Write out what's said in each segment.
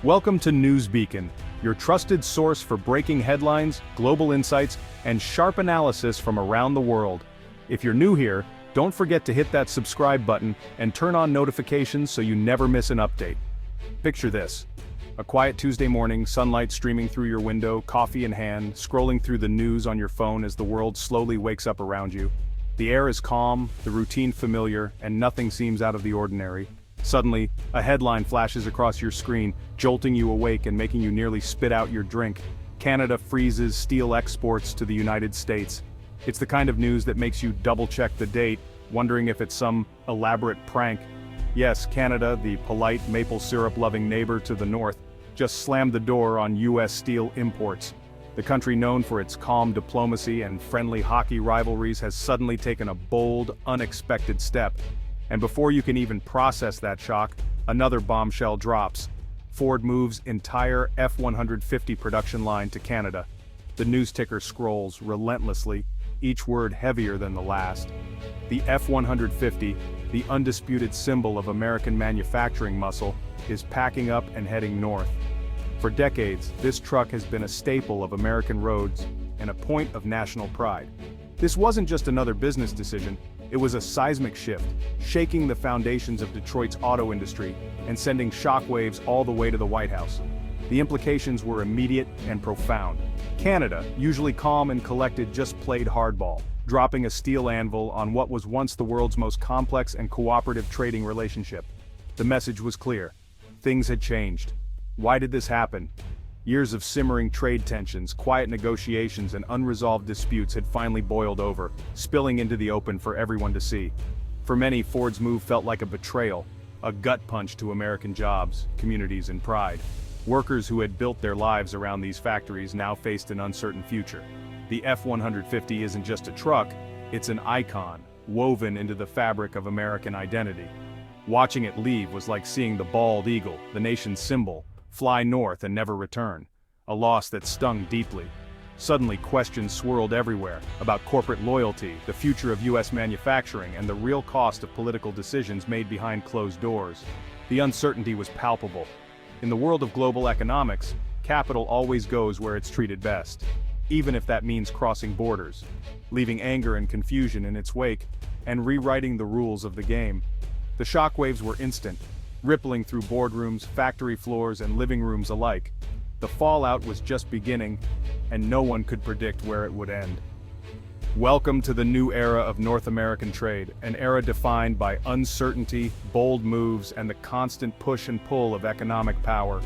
Welcome to News Beacon, your trusted source for breaking headlines, global insights, and sharp analysis from around the world. If you're new here, don't forget to hit that subscribe button and turn on notifications so you never miss an update. Picture this. A quiet Tuesday morning, sunlight streaming through your window, coffee in hand, scrolling through the news on your phone as the world slowly wakes up around you. The air is calm, the routine familiar, and nothing seems out of the ordinary. Suddenly, a headline flashes across your screen, jolting you awake and making you nearly spit out your drink. Canada freezes steel exports to the United States. It's the kind of news that makes you double-check the date, wondering if it's some elaborate prank. Yes, Canada, the polite maple syrup-loving neighbor to the north, just slammed the door on U.S. steel imports. The country known for its calm diplomacy and friendly hockey rivalries has suddenly taken a bold, unexpected step. And before you can even process that shock, another bombshell drops. Ford moves entire F-150 production line to Canada. The news ticker scrolls relentlessly, each word heavier than the last. The F-150, the undisputed symbol of American manufacturing muscle, is packing up and heading north. For decades, this truck has been a staple of American roads and a point of national pride. This wasn't just another business decision, it was a seismic shift, shaking the foundations of Detroit's auto industry and sending shockwaves all the way to the White House. The implications were immediate and profound. Canada, usually calm and collected, just played hardball, dropping a steel anvil on what was once the world's most complex and cooperative trading relationship. The message was clear. Things had changed. Why did this happen? Years of simmering trade tensions, quiet negotiations, and unresolved disputes had finally boiled over, spilling into the open for everyone to see. For many, Ford's move felt like a betrayal, a gut punch to American jobs, communities, and pride. Workers who had built their lives around these factories now faced an uncertain future. The F-150 isn't just a truck, it's an icon, woven into the fabric of American identity. Watching it leave was like seeing the bald eagle, the nation's symbol, fly north and never return, a loss that stung deeply. Suddenly, questions swirled everywhere about corporate loyalty, the future of U.S. manufacturing, and the real cost of political decisions made behind closed doors. The uncertainty was palpable. In the world of global economics, capital always goes where it's treated best, even if that means crossing borders, leaving anger and confusion in its wake, and rewriting the rules of the game. The shockwaves were instant, rippling through boardrooms, factory floors, and living rooms alike. The fallout was just beginning, and no one could predict where it would end. Welcome to the new era of North American trade, an era defined by uncertainty, bold moves, and the constant push and pull of economic power.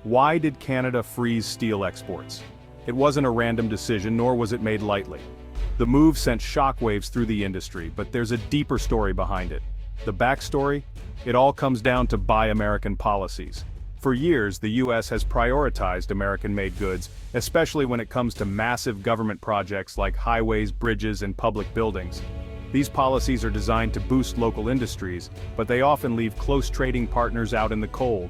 Why did Canada freeze steel exports? It wasn't a random decision, nor was it made lightly. The move sent shockwaves through the industry, but there's a deeper story behind it. The backstory? It all comes down to Buy American policies. For years, the U.S. has prioritized American-made goods, especially when it comes to massive government projects like highways, bridges, and public buildings. These policies are designed to boost local industries, but they often leave close trading partners out in the cold.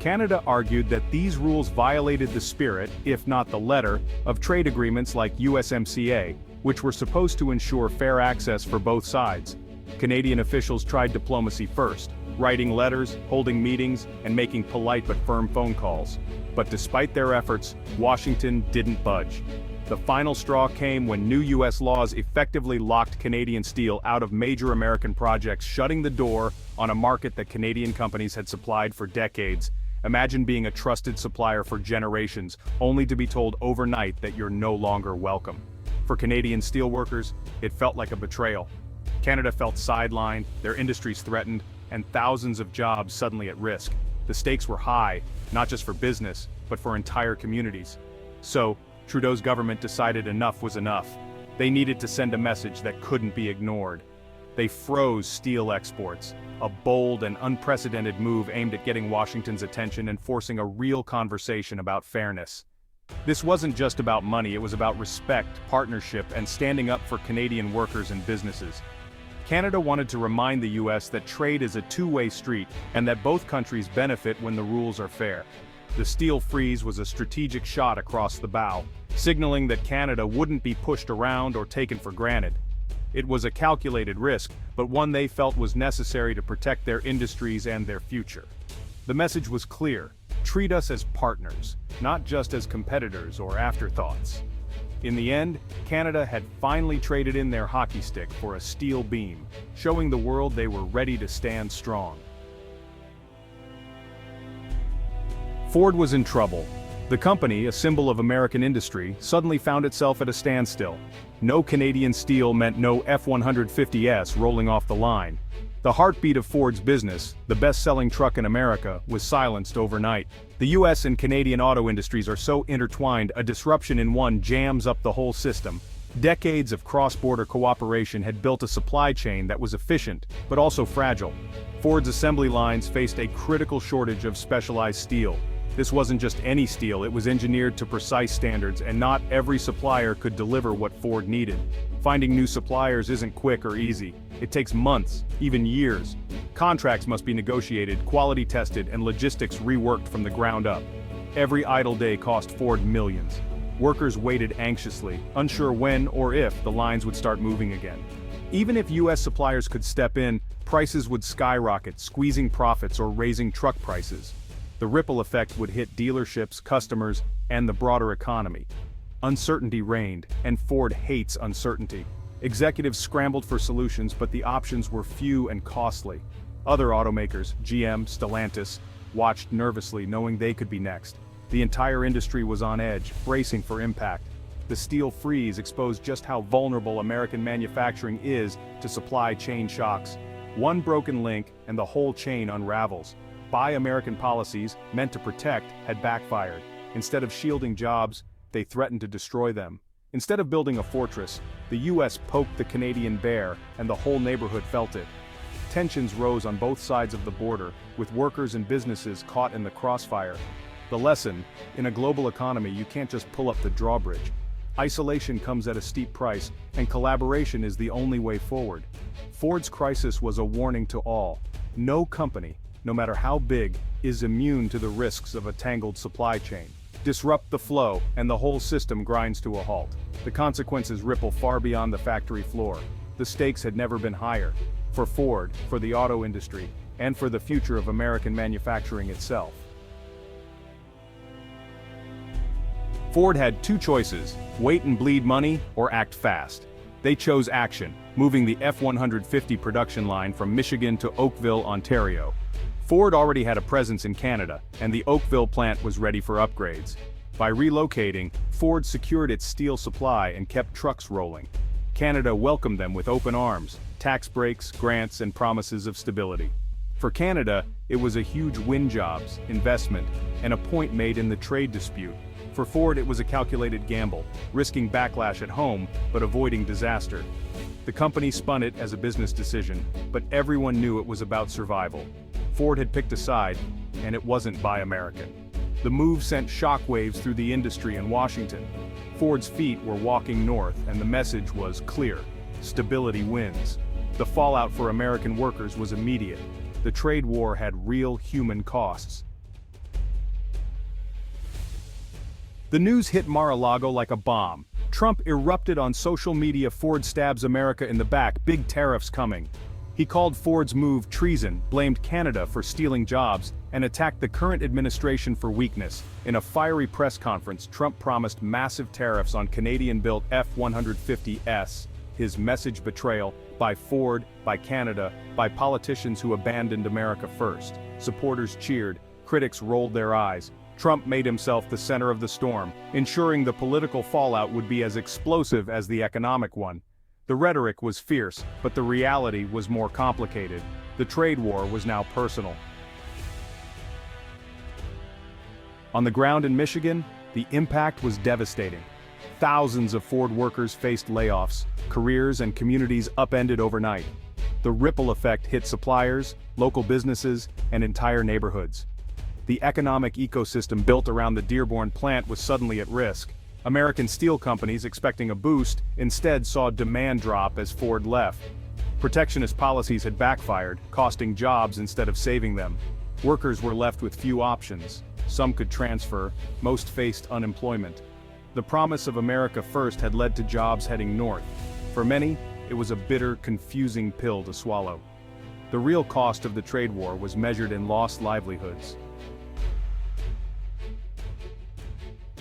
Canada argued that these rules violated the spirit, if not the letter, of trade agreements like USMCA, which were supposed to ensure fair access for both sides. Canadian officials tried diplomacy first, writing letters, holding meetings, and making polite but firm phone calls. But despite their efforts, Washington didn't budge. The final straw came when new U.S. laws effectively locked Canadian steel out of major American projects, shutting the door on a market that Canadian companies had supplied for decades. Imagine being a trusted supplier for generations, only to be told overnight that you're no longer welcome. For Canadian steelworkers, it felt like a betrayal. Canada felt sidelined, their industries threatened, and thousands of jobs suddenly at risk. The stakes were high, not just for business, but for entire communities. So, Trudeau's government decided enough was enough. They needed to send a message that couldn't be ignored. They froze steel exports, a bold and unprecedented move aimed at getting Washington's attention and forcing a real conversation about fairness. This wasn't just about money, it was about respect, partnership, and standing up for Canadian workers and businesses. Canada wanted to remind the U.S. that trade is a two-way street, and that both countries benefit when the rules are fair. The steel freeze was a strategic shot across the bow, signaling that Canada wouldn't be pushed around or taken for granted. It was a calculated risk, but one they felt was necessary to protect their industries and their future. The message was clear: treat us as partners, not just as competitors or afterthoughts. In the end, Canada had finally traded in their hockey stick for a steel beam, showing the world they were ready to stand strong. Ford was in trouble. The company, a symbol of American industry, suddenly found itself at a standstill. No Canadian steel meant no F-150S rolling off the line. The heartbeat of Ford's business, the best-selling truck in America, was silenced overnight. The US and Canadian auto industries are so intertwined, a disruption in one jams up the whole system. Decades of cross-border cooperation had built a supply chain that was efficient, but also fragile. Ford's assembly lines faced a critical shortage of specialized steel. This wasn't just any steel, it was engineered to precise standards, and not every supplier could deliver what Ford needed. Finding new suppliers isn't quick or easy. It takes months, even years. Contracts must be negotiated, quality tested, and logistics reworked from the ground up. Every idle day cost Ford millions. Workers waited anxiously, unsure when or if the lines would start moving again. Even if US suppliers could step in, prices would skyrocket, squeezing profits or raising truck prices. The ripple effect would hit dealerships, customers, and the broader economy. Uncertainty reigned, and Ford hates uncertainty. Executives scrambled for solutions, but the options were few and costly. Other automakers, GM, Stellantis, watched nervously, knowing they could be next. The entire industry was on edge, bracing for impact. The steel freeze exposed just how vulnerable American manufacturing is to supply chain shocks. One broken link, and the whole chain unravels. Buy American policies, meant to protect, had backfired. Instead of shielding jobs, they threatened to destroy them. Instead of building a fortress, the US poked the Canadian bear, and the whole neighborhood felt it. Tensions rose on both sides of the border, with workers and businesses caught in the crossfire. The lesson: in a global economy, you can't just pull up the drawbridge. Isolation comes at a steep price, and collaboration is the only way forward. Ford's crisis was a warning to all. No company, no matter how big, is immune to the risks of a tangled supply chain. Disrupt the flow, and the whole system grinds to a halt. The consequences ripple far beyond the factory floor. The stakes had never been higher. For Ford, for the auto industry, and for the future of American manufacturing itself. Ford had two choices: wait and bleed money, or act fast. They chose action, moving the F-150 production line from Michigan to Oakville, Ontario. Ford already had a presence in Canada, and the Oakville plant was ready for upgrades. By relocating, Ford secured its steel supply and kept trucks rolling. Canada welcomed them with open arms, tax breaks, grants, and promises of stability. For Canada, it was a huge win: jobs, investment, and a point made in the trade dispute. For Ford, it was a calculated gamble, risking backlash at home, but avoiding disaster. The company spun it as a business decision, but everyone knew it was about survival. Ford had picked a side, and it wasn't Buy American. The move sent shockwaves through the industry in Washington. Ford's feet were walking north, and the message was clear: stability wins. The fallout for American workers was immediate. The trade war had real human costs. The news hit Mar-a-Lago like a bomb. Trump erupted on social media: Ford stabs America in the back, big tariffs coming. He called Ford's move treason, blamed Canada for stealing jobs, and attacked the current administration for weakness. In a fiery press conference, Trump promised massive tariffs on Canadian-built F-150S. His message: betrayal by Ford, by Canada, by politicians who abandoned America first. Supporters cheered, critics rolled their eyes. Trump made himself the center of the storm, ensuring the political fallout would be as explosive as the economic one. The rhetoric was fierce, but the reality was more complicated. The trade war was now personal. On the ground in Michigan, the impact was devastating. Thousands of Ford workers faced layoffs, careers and communities upended overnight. The ripple effect hit suppliers, local businesses, and entire neighborhoods. The economic ecosystem built around the Dearborn plant was suddenly at risk. American steel companies, expecting a boost, instead saw demand drop as Ford left. Protectionist policies had backfired, costing jobs instead of saving them. Workers were left with few options. Some could transfer, most faced unemployment. The promise of America first had led to jobs heading north. For many, it was a bitter, confusing pill to swallow. The real cost of the trade war was measured in lost livelihoods.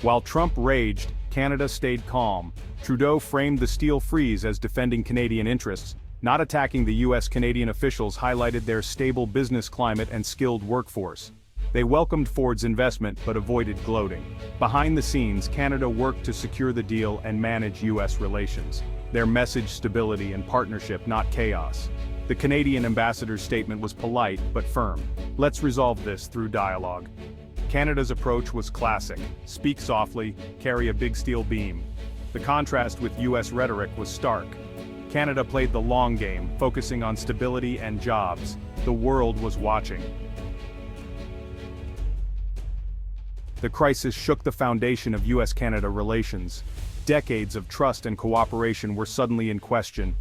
While Trump raged, Canada stayed calm. Trudeau framed the steel freeze as defending Canadian interests. Not attacking the US-Canadian officials highlighted their stable business climate and skilled workforce. They welcomed Ford's investment but avoided gloating. Behind the scenes, Canada worked to secure the deal and manage US relations. Their message: stability and partnership, not chaos. The Canadian ambassador's statement was polite but firm. Let's resolve this through dialogue. Canada's approach was classic: speak softly, carry a big steel beam. The contrast with US rhetoric was stark. Canada played the long game, focusing on stability and jobs. The world was watching. The crisis shook the foundation of US-Canada relations. Decades of trust and cooperation were suddenly in question.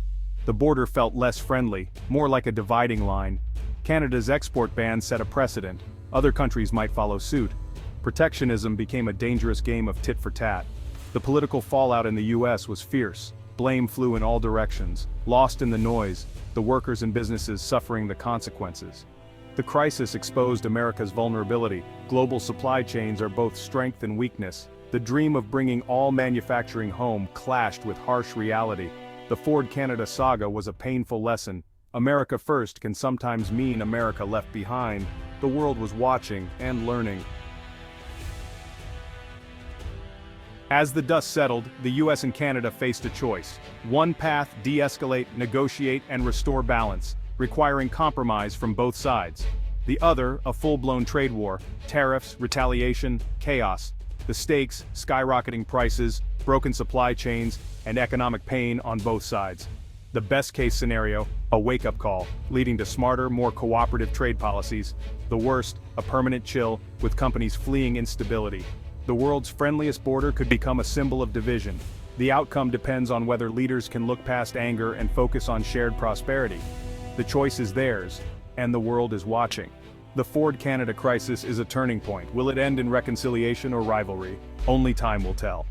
The border felt less friendly, more like a dividing line. Canada's export ban set a precedent. Other countries might follow suit. Protectionism became a dangerous game of tit for tat. The political fallout in the US was fierce. Blame flew in all directions. Lost in the noise, the workers and businesses suffering the consequences. The crisis exposed America's vulnerability. Global supply chains are both strength and weakness. The dream of bringing all manufacturing home clashed with harsh reality. The Ford Canada saga was a painful lesson. America first can sometimes mean America left behind. The world was watching and learning. As the dust settled, the US and Canada faced a choice. One path: de-escalate, negotiate, and restore balance, requiring compromise from both sides. The other, a full-blown trade war: tariffs, retaliation, chaos. The stakes: skyrocketing prices, broken supply chains, and economic pain on both sides. The best-case scenario: a wake-up call, leading to smarter, more cooperative trade policies. The worst: a permanent chill, with companies fleeing instability. The world's friendliest border could become a symbol of division. The outcome depends on whether leaders can look past anger and focus on shared prosperity. The choice is theirs, and the world is watching. The Ford Canada crisis is a turning point. Will it end in reconciliation or rivalry? Only time will tell.